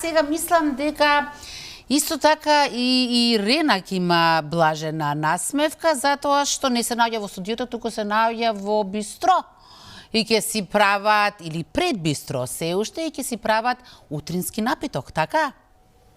Сега мислам дека исто така и Ренак има блажена насмевка затоа што не се наоѓа во студиото, туку се наоѓа во бистро. И ќе си прават, или пред бистро се уште, и ќе си прават утрински напиток, така?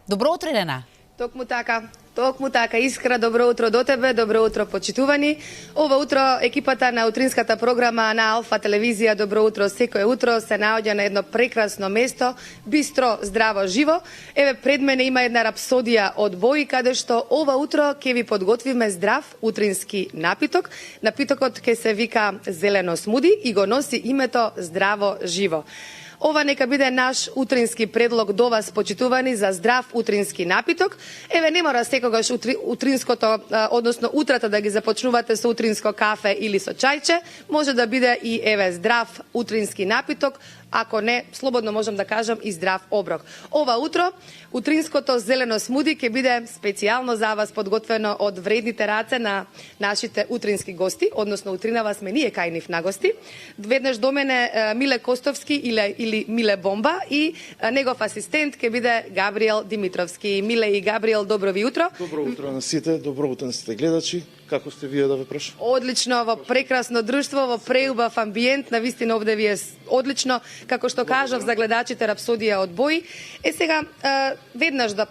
Добро утро, Рена. Токму така, Искра, добро утро до тебе, добро утро почитувани. Ова утро екипата на утринската програма на Алфа телевизија Добро утро секое утро се наоѓа на едно прекрасно место, бистро, здраво, живо. Еве пред мене има една рапсодија од бои каде што ова утро ќе ви подготвиме здрав утрински напиток. Напитокот ќе се вика зелено смуди и го носи името Здраво живо. Ова нека биде наш утрински предлог до вас, почитувани, за здрав утрински напиток. Еве, не мора секогаш утринското, односно утрата да ги започнувате со утринско кафе или со чајче. Може да биде и, еве, здрав утрински напиток, ако не, слободно можам да кажам и здрав оброк. Ова утро, утринското зелено смуди ќе биде специјално за вас подготвено од вредните раце на нашите утрински гости, односно утринава сме ние кај нив на гости. Веднаш до мене Миле Костовски или Миле Бомба и негов асистент ќе биде Габриел Димитровски. Миле и Габриел, добро ви утро. Добро утро на сите, добро утро на сите гледачи. Како сте вие, да ве прашам? Одлично, во прекрасно друштво, во преубав амбиент, навистина овде ви е одлично, како што кажав за гледачите рапсодија од бои. Сега веднаш да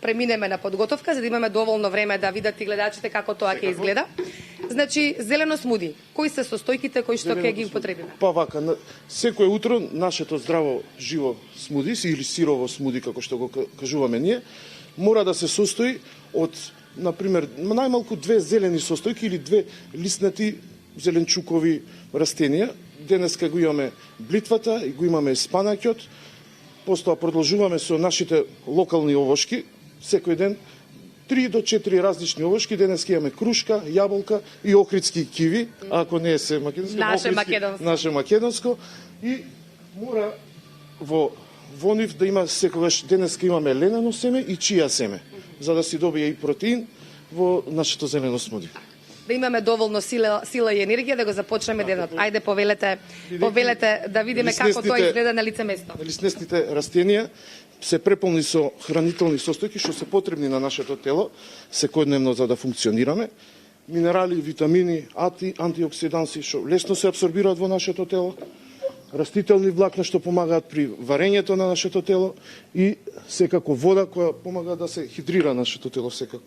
преминеме на подготовка, за да имаме доволно време да видат и гледачите како тоа ќе изгледа. Значи, зелено смуди. Кои се состојките кои што ќе ги употребиме? Па вака, секое утро нашето здраво живо смуди или сирово смуди, како што го кажуваме ние, мора да се состои од, например, најмалку две зелени состојки или две лиснати зеленчукови растенија. Денеска го имаме блитвата и го имаме спанаќот. Постоја продолжуваме со нашите локални овошки. Секој ден 3 до 4 различни овошки. Денеска имаме крушка, јаболка и охридски киви, ако не е се македонско. Наше македонско. И мора во нив да има секогаш, денеска имаме ленено семе и чија семе, за да си добие и протеин во нашето зелено смуди. Да имаме доволно сила и енергија да го започнеме денот. Ајде, повелете да видиме како тоа изгледа на лице место. Лиснесните растенија се преполни со хранителни состојки што се потребни на нашето тело секојдневно за да функционираме. Минерали, витамини, антиоксиданси што лесно се апсорбираат во нашето тело. Растителни влакна што помагаат при варењето на нашето тело и секако вода која помага да се хидрира нашето тело секако.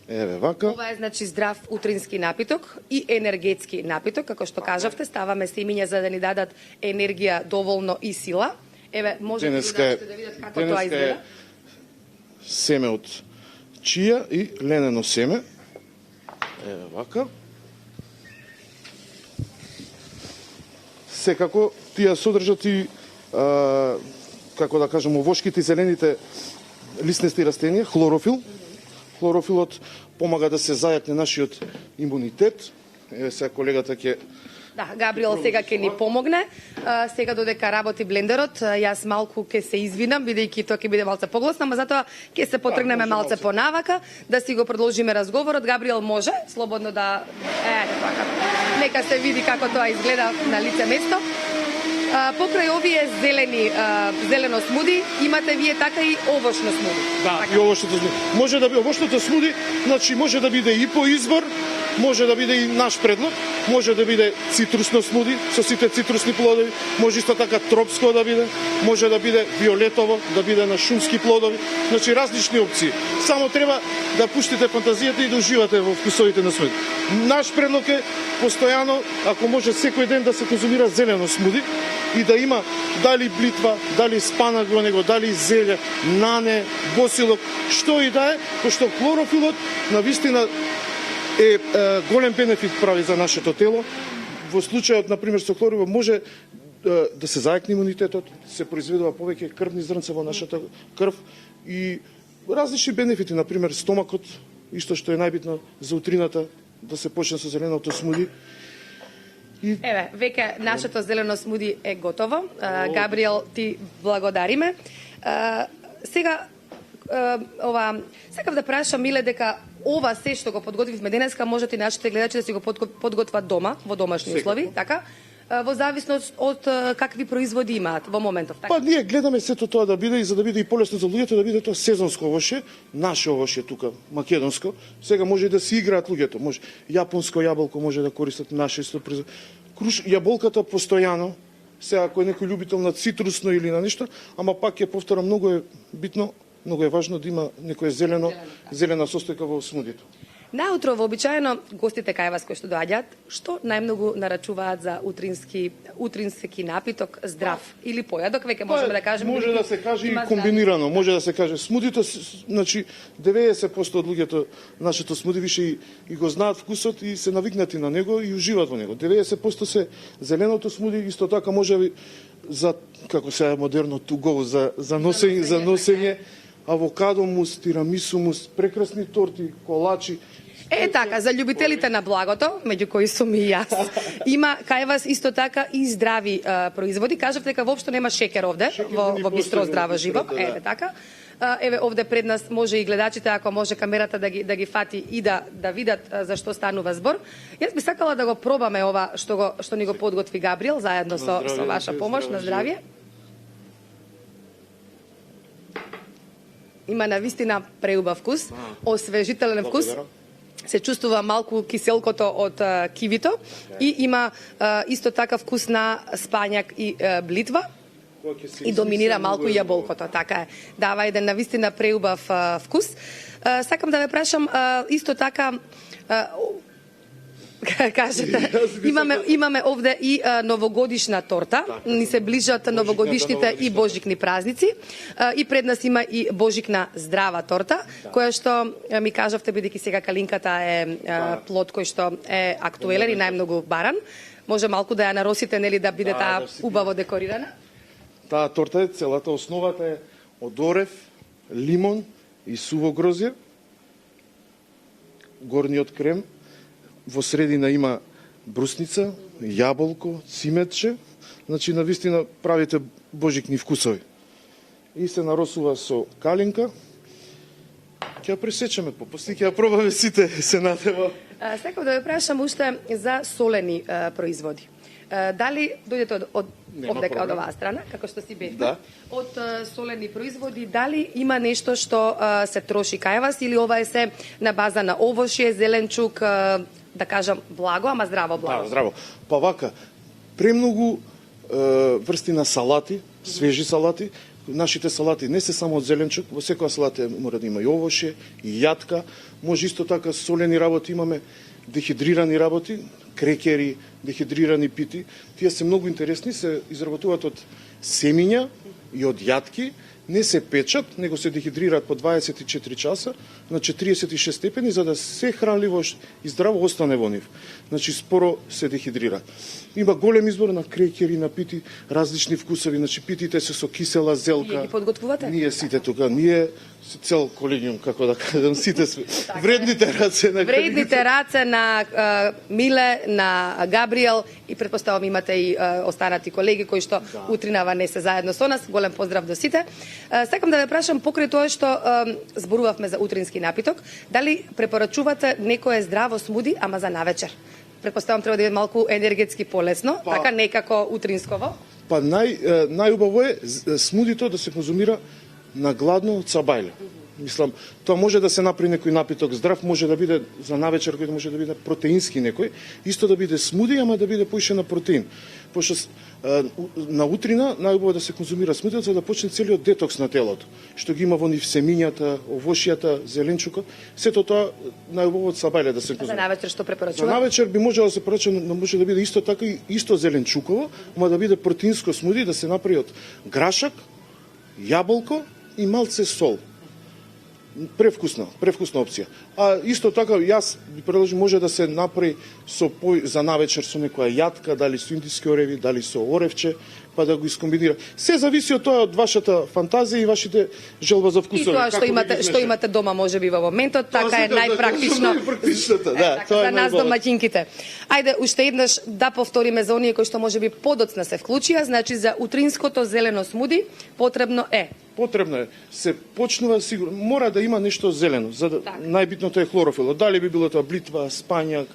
Еве вака. Ова е значи здрав утрински напиток и енергетски напиток, како што кажавте, ставаме семиња за да ни дадат енергија доволно и сила. Еве, може да видат како тоа изгледа. Семе од чија и ленено семе. Еве вака. Секако тие содржат и како да кажем овошките и зелените лиснести растенија, хлорофил. Хлорофилот помага да се зајакне нашиот имунитет. Еве сега колегата ќе... Да, Габриел сега ќе ни помогне. Сега додека работи блендерот, јас малку ќе се извинам, бидејќи тоа ќе биде малце погласно, ама затоа ќе се потргнеме малце понавака, да си го продолжиме разговорот. Габриел може слободно да... така. Нека се види како тоа изгледа на лице место. Покрај овие зелено смуди, имате вие така и овошно смуди. Да, така. И овошното смуди. Може да биде овошното смуди, значи може да биде и по избор, може да биде и наш предлог, може да биде цитрусно смуди со сите цитрусни плодови, може исто така тропско да биде, може да биде виолетово, да биде на шумски плодови, значи различни опции. Само треба да пуштите фантазијата и да уживате во вкусовите на смуди. Наш предлог е постојано, ако може секој ден да се конзумира зелено смуди и да има дали блитва, дали спанак во него, дали зеле, нане, босилок, што и да е, пошто хлорофилот навистина е голем бенефит прави за нашето тело. Во случајот, например, со хлорофил може да се зајакне имунитетот, се произведува повеќе крвни зрнца во нашата крв и различни бенефити, например, стомакот, исто што е најбитно за утрината, да се почне со зеленото смуди. Еве, веќе нашето зелено смуди е готово. Габриел, ти благодариме. Сега, сакав да прашам, Миле, дека ова се што го подготвивме денеска, можете и нашите гледачи да си го подготват дома, во домашни услови, така? во зависност од какви производи имаат во моментов, така? Па ние гледаме сето тоа да биде и за да биде и полесно за луѓето, да биде тоа сезонско овоше, наше овоше тука, македонско. Сега може и да си играат луѓето, може јапонско јаболко може да користат наше исто производ. Јаболката постојано, сега ако е некој љубител на цитрусно или на нешто, ама пак ќе повторам, многу е битно, многу е важно да има некоја зелена состојка во смудито. Наутро вообичаено гостите кај вас кои што доаѓаат, што најмногу нарачуваат за утрински напиток здрав или појадок, веќе можеме да кажеме. Може да се каже и комбинирано, може да се каже смудито, значи 90% од луѓето нашето смуди више и го знаат вкусот и се навикнати на него и уживаат во него. 90% се зеленото смуди, исто така може за како се е модерно туго за носење, авокадо мус, тирамису мус, прекрасни торти, колачи. Е така, за љубителите на благото, меѓу кои сум и јас, има кај вас исто така и здрави производи. Кажавте дека воопшто нема шекер овде во бистро здраво живо. Еве така. Еве овде пред нас може и гледачите, ако може камерата да ги фати и да видат за што станува збор. Јас би сакала да го пробаме ова што ни го подготви Габриел заедно со ваша помош. На здравје. Има навистина преубав вкус, освежителен вкус. Се чувствува малку киселкото од кивито и има исто така вкус на спањак и блитва. И доминира малку јаболкото, така е. Дава еден навистина преубав вкус. Сакам да ве прашам исто така кажете, имаме овде и новогодишна торта. Ни се ближат новогодишните и божикни празници. И пред нас има и божикна здрава торта, која што ми кажавте, бидејќи сега калинката е плод кој што е актуелен и најмногу баран. Може малку да ја наросите, нели, да биде таа убаво декорирана? Таа торта е целата, основата е од орев, лимон и суво грозје. Горниот крем, во средина има брусница, јаболко, циметче, значи навистина правите божикни вкусови. И се наросува со калинка. Ќе ја пресечеме попусти, ќе ја пробаме сите, се надева. Сакам да ве прашам уште за солени производи. Дали дојдете од оваа страна, како што си бевме, од солени производи, дали има нешто што се троши кај вас или ова е се на база на овошје, зеленчук, да кажам благо, ама здраво благо? Да, здраво. Па вака, премногу врсти на салати, свежи салати. Нашите салати не се само од зеленчук, во секоја салата мора да има и овошје, и јатка, може исто така солени работи, имаме дехидрирани работи, крекери, дехидрирани пити. Тие се многу интересни, се изработуваат од семиња и од јатки, не се печат, него се дехидрираат по 24 часа на 46 степени, за да се хранливо и здраво остане во нив. Значи, споро се дехидрира. Има голем избор на крекери, на пити, различни вкусови. Значи, питите се со кисела зелка. Вие ги подготвувате? Ние сите тука, ние цел колегиум, како да кажам, сите вредните раце на вредните раце на Миле, на Габриел и претпоставам имате и останати колеги кои што утринава не се заедно со нас. Голем поздрав до сите. Сакам да ве прашам покрај тоа што зборувавме за утрински напиток, дали препорачувате некое здраво смуди, ама за навечер? Претпоставам треба да биде малку енергетски полесно, така некако утринсково. Па најубаво е смудито да се конзумира на гладно од сабајле. Мислам, тоа може да се направи некој напиток здрав, може да биде за навечер, кој може да биде протеински некој, исто да биде смуди, ама да биде поише на протеин. Пошто на утрина најубаво да се конзумира смудито за да почне целиот детокс на телото, што ги има во нив семињата, овошјата, зеленчукот, сето тоа најубаво од сабајле да се конзумира. За навечер што препорачува? За навечер би можело да се препорачува, но може да биде исто така и исто зеленчуково, ама да биде протеинско смуди, да се направи од грашак, јаболко и малце сол. Превкусна опција. А исто така јас би предложил може да се направи за навечер со некоја јатка, дали со индиски ореви, дали со оревче, па да го искомбинира. Се зависи од тоа, од вашата фантазија и вашите желба за вкусови. И тоа што имате дома можеби во моментот, така е најпрактично. За нас домаќинките. Ајде уште еднаш да повториме за оние кои што можеби подоцна се вклучија, значи за утринското зелено смуди потребно е се почнува сигурно, мора да има нешто зелено, за да најбитното е хлорофилот. Дали би било тоа блитва, спањак,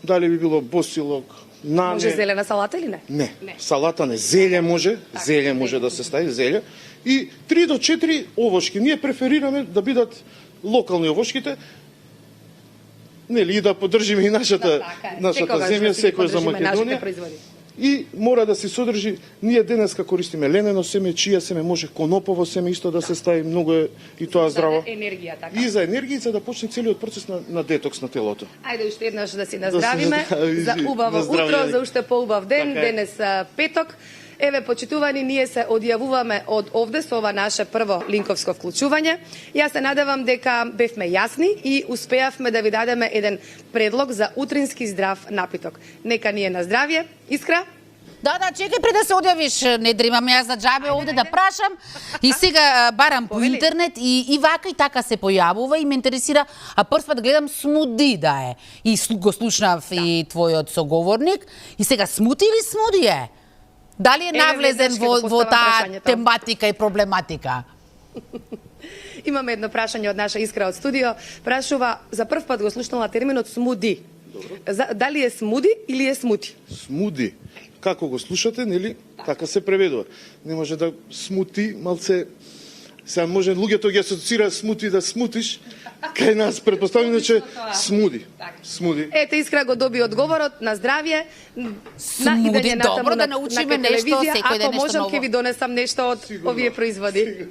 дали би било босилок, Може зелена салата или не? Не, салата не. Зеле може, зеле може да се стави, зеле. И 3 до 4 овошки. Ние преферираме да бидат локални овошките, нели, и да поддржиме и нашата земја, секој за Македонија. И мора да се содржи, ние денеска користиме ленено семе, чија семе, може конопово семе исто да се стави, многу е и тоа здраво. Енергија, така. И за енергија, за да почне целиот процес на детокс на телото. Ајде уште еднаш да си наздравиме Да за убаво утро, за уште поубав ден, денес петок. Еве, почитувани, ние се одјавуваме од овде со ова наше прво линковско вклучување. Јас се надевам дека бевме јасни и успеавме да ви дадеме еден предлог за утрински здрав напиток. Нека ни е на здравје. Искра? Да, чекај пред да се одјавиш, не дримам јас за џабе овде да прашам. И сега барам по интернет и вака и така се појавува и ме интересира, а прв пат гледам смуди да е. И го слушнав и твојот соговорник. И сега смути или смуди е? Дали е навлезен во таа тематика и проблематика? Имаме едно прашање од наша Искра од студио. Прашува, за прв пат го слушнала терминот смуди. Дали е смуди или е смути? Смуди. Како го слушате, нели? Така се преведува. Не може да смути, малце... Сега може луѓето ги асоцира смути да смутиш. Кај нас претпоставуваме че смуди. Смуди. Ете, Искра го доби одговорот на здравје. Смуди, добро да научиме нешто, секој ден нешто ново. Ако можам, ќе ви донесам нешто од овие производи.